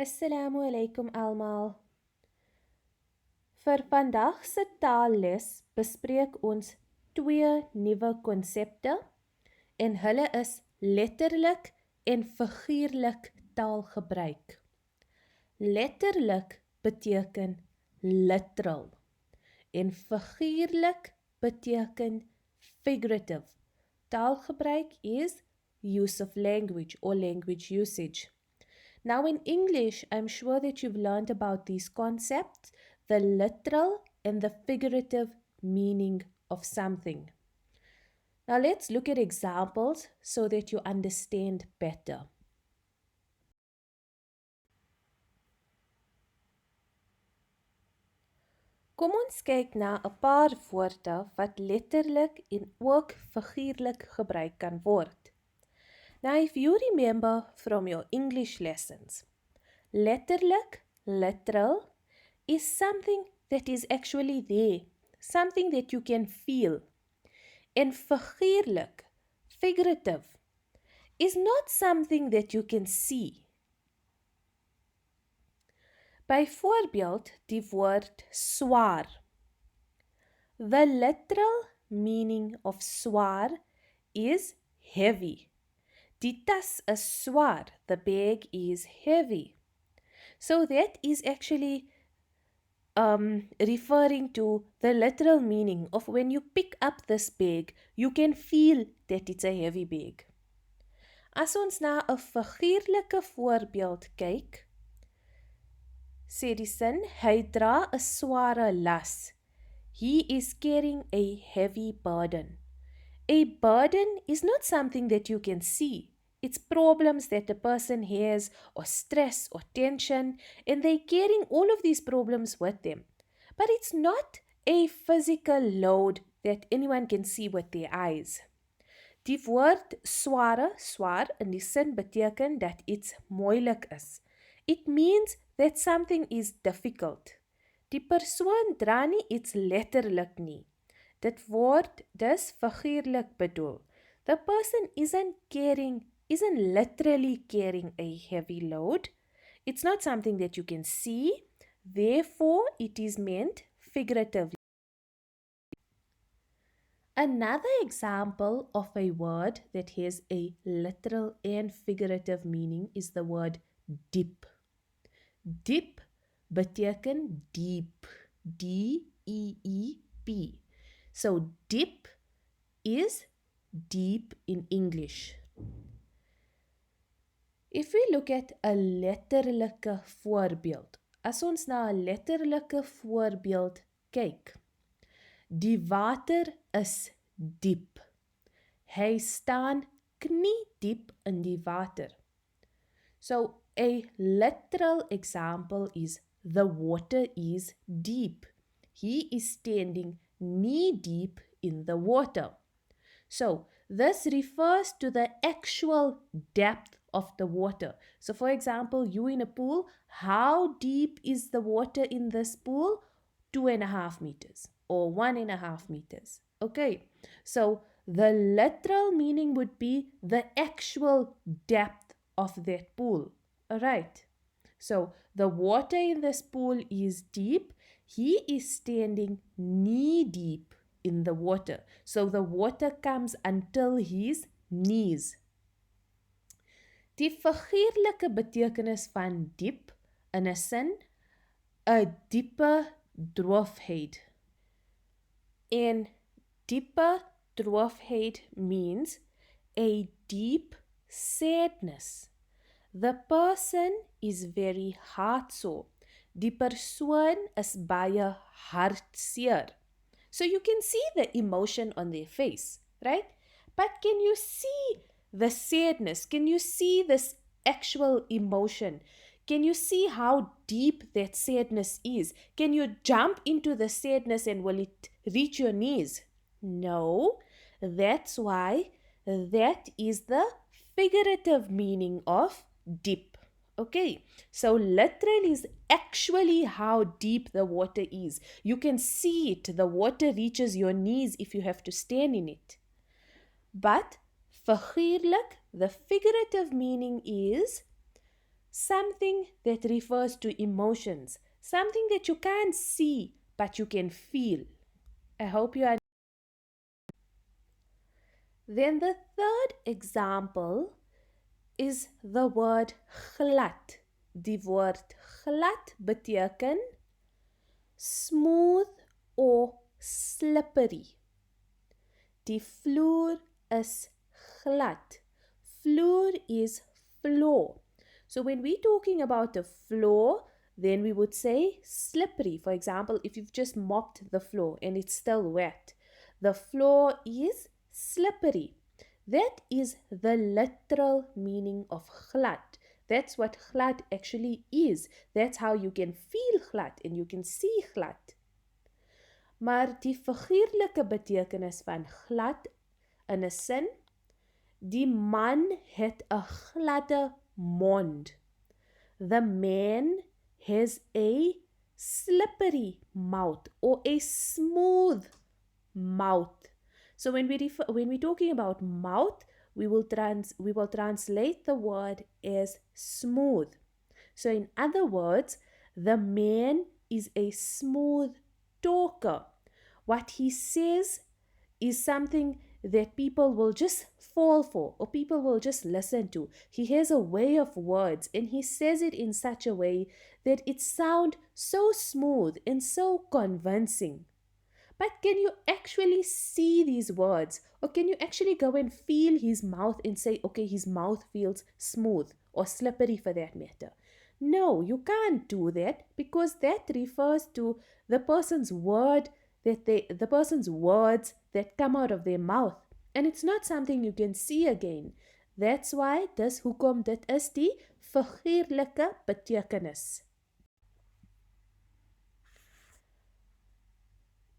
Assalamu alaikum almal. Vir vandag se taalles bespreek ons twee nuwe konsepte en hulle is letterlik en figuurlik taalgebruik. Letterlik beteken literal en figuurlik beteken figurative. Taalgebruik is use of language or language usage. Now in English, I'm sure that you've learned about these concepts, the literal and the figurative meaning of something. Now let's look at examples so that you understand better. Kom ons kyk na 'n paar woorde wat letterlik en ook figuurlik gebruik kan word. Now, if you remember from your English lessons, letterlik, literal, is something that is actually there, something that you can feel. And figuurlik, figurative, is not something that you can see. Byvoorbeeld die woord swaar. The literal meaning of swaar is heavy. Die tas is swaar, the bag is heavy. So that is actually referring to the literal meaning of when you pick up this bag, you can feel that it's a heavy bag. As ons na 'n figuurlike voorbeeld kyk, sê die sin, hy dra 'n sware las. He is carrying a heavy burden. A burden is not something that you can see. It's problems that a person has, or stress, or tension, and they're carrying all of these problems with them. But it's not a physical load that anyone can see with their eyes. Die woord sware, swaar, in die sin beteken dat iets moeilik is. It means that something is difficult. Die persoon dra nie iets letterlik nie. Dit word dus figuurlik bedoel. The person isn't literally carrying a heavy load. It's not something that you can see. Therefore, it is meant figuratively. Another example of a word that has a literal and figurative meaning is the word diep. Diep beteken deep. D-E-E-P. So deep is deep in English. If we look at 'n letterlike voorbeeld, as ons na 'n letterlike voorbeeld kyk, die water is diep. Hy staan knie-diep in die water. So a literal example is the water is deep. He is standing knee-deep in the water. So this refers to the actual depth of the water. So for example, you in a pool, how deep is the water in this pool? 2.5 meters or 1.5 meters. Okay, so the literal meaning would be the actual depth of that pool. Alright, so the water in this pool is deep. He is standing knee deep in the water. So the water comes until his knees. Die figuurlike betekenis van diep in 'n sin, 'n diepe droefheid. En diepe droefheid means a deep sadness. The person is very heartsore. Die persoon is baie hartseer. So you can see the emotion on their face, right? But can you see the sadness? Can you see this actual emotion? Can you see how deep that sadness is? Can you jump into the sadness and will it reach your knees? No, that's why that is the figurative meaning of deep. Okay, so literal is actually how deep the water is. You can see it. The water reaches your knees if you have to stand in it. But figuurlik, the figurative meaning is something that refers to emotions, something that you can't see but you can feel. I hope you are. Then the third example is the word glad. Die woord glad beteken smooth or slippery. Die vloer is glad. Vloer is floor. So when we're talking about the floor, then we would say slippery. For example, if you've just mopped the floor and it's still wet, the floor is slippery. That is the literal meaning of glad. That's what glad actually is. That's how you can feel glad and you can see glad. Maar die figuurlike betekenis van glad in 'n sin, die man het 'n gladde mond. The man has a slippery mouth or a smooth mouth. So when we're talking about mouth, we will translate the word as smooth. So in other words, the man is a smooth talker. What he says is something that people will just fall for or people will just listen to. He has a way of words and he says it in such a way that it sounds so smooth and so convincing. But can you actually see these words? Or can you actually go and feel his mouth and say, okay, his mouth feels smooth or slippery for that matter? No, you can't do that because that refers to the person's words that come out of their mouth. And it's not something you can see again. That's why dis hoekom dit is die figuurlike betekenis.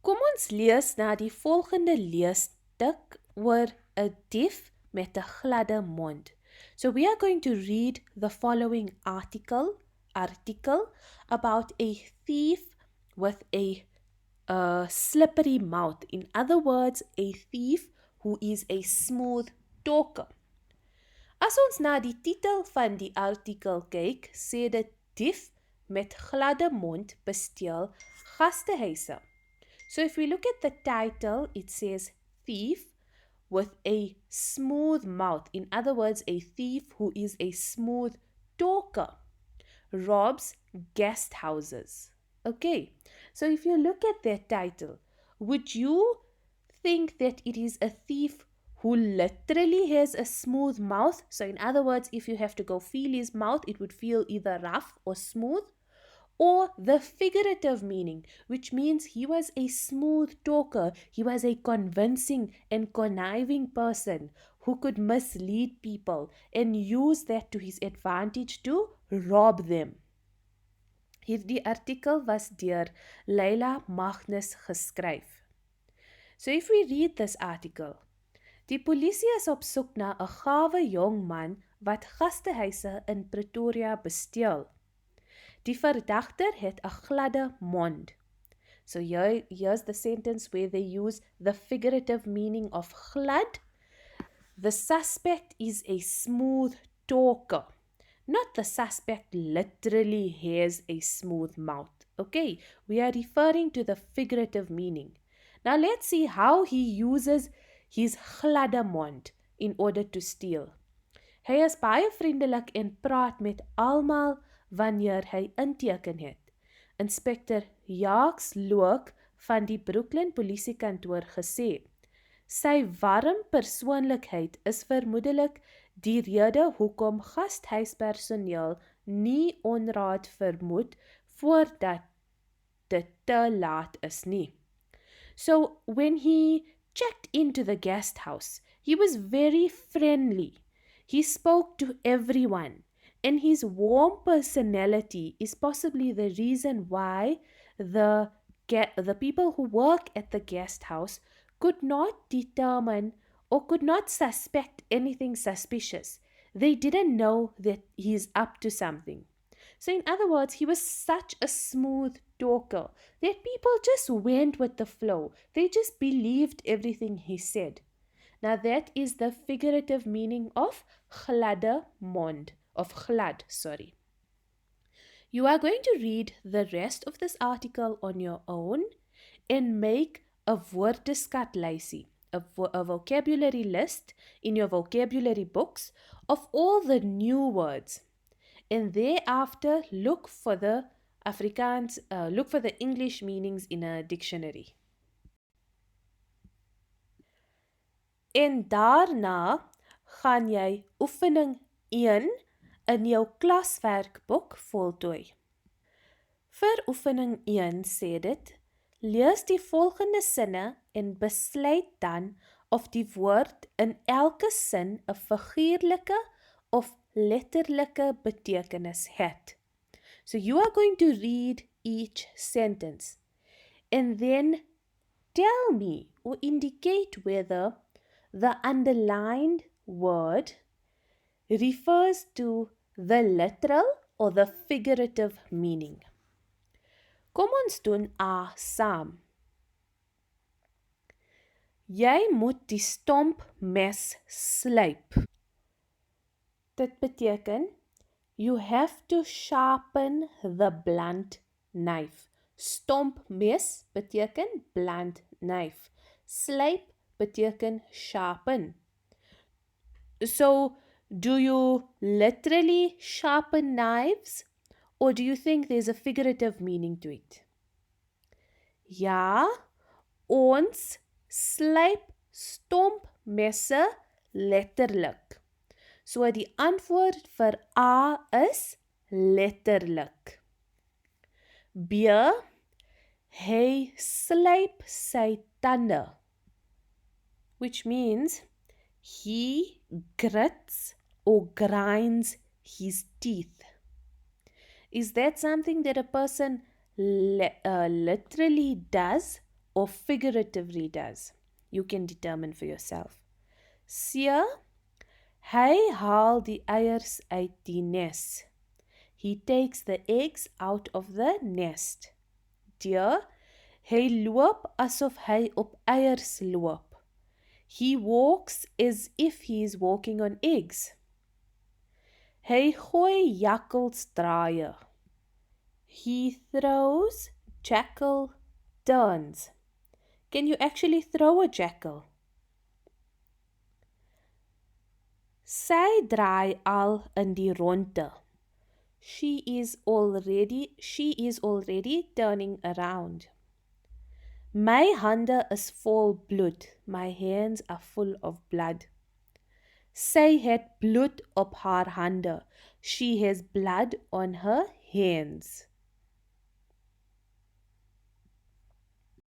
Kom ons lees na die volgende leesstuk oor 'n dief met 'n gladde mond. So we are going to read the following article about a thief with a slippery mouth. In other words, a thief who is a smooth talker. As ons na die titel van die artikel kyk, sê dit dief met gladde mond besteel gastehuise. So if we look at the title, it says thief with a smooth mouth. In other words, a thief who is a smooth talker robs guest houses. Okay, so if you look at that title, would you think that it is a thief who literally has a smooth mouth? So in other words, if you have to go feel his mouth, it would feel either rough or smooth. Or the figurative meaning, which means he was a smooth talker, he was a convincing and conniving person who could mislead people and use that to his advantage to rob them. Hierdie artikel was deur Leila Magnus geskryf. So if we read this article, die polisie is op soek na 'n gawe jong man wat gastehuise in Pretoria besteel. Die verdagter het 'n gladde mond. So here's the sentence where they use the figurative meaning of glad. The suspect is a smooth talker. Not the suspect literally has a smooth mouth. Okay, we are referring to the figurative meaning. Now let's see how he uses his gladde mond in order to steal. Hy is baie vriendelik en praat met almal wanneer hy inteken het. Inspekteur Jacques Look van die Brooklyn polisiekantoor gesê, sy warm persoonlikheid is vermoedelik die rede hoekom gasthuispersoneel nie onraad vermoed voordat dit te laat is nie. So when he checked into the guest house, he was very friendly. He spoke to everyone. And his warm personality is possibly the reason why the people who work at the guest house could not determine or could not suspect anything suspicious. They didn't know that he's up to something. So in other words, he was such a smooth talker that people just went with the flow. They just believed everything he said. Now that is the figurative meaning of gladde mond. Of glad, sorry. You are going to read the rest of this article on your own and make a woordeskatlysie, a vocabulary list in your vocabulary books of all the new words. And thereafter look for the English meanings in a dictionary. En daarna gaan jy oefening 1 in jou klaswerkboek voltooi. Vir oefening 1 sê dit: lees die volgende sinne en besluit dan of die woord in elke sin 'n figuurlike of letterlike betekenis het. So you are going to read each sentence and then tell me or indicate whether the underlined word refers to the literal or the figurative meaning. Kom ons doen A saam. Jy moet die stompmes slyp. Dit beteken, you have to sharpen the blunt knife. Stompmes beteken blunt knife. Slyp beteken sharpen. So, do you literally sharpen knives? Or do you think there's a figurative meaning to it? Ja, ons slyp stompmesse letterlik. So die antwoord vir A is letterlik. B, hy slyp sy tande, which means he grits or grinds his teeth. Is that something that a person literally does or figuratively does? You can determine for yourself. C, hy haal die eiers uit die nes. He takes the eggs out of the nest. D, hy loop asof hy op eiers loop. He walks as if he is walking on eggs. Hy gooi jakkals draaie. He throws jackal turns. Can you actually throw a jackal? Sy draai al in die ronde. She is already turning around. My hande is vol bloed. My hands are full of blood. Sy het bloed op haar hande. She has blood on her hands.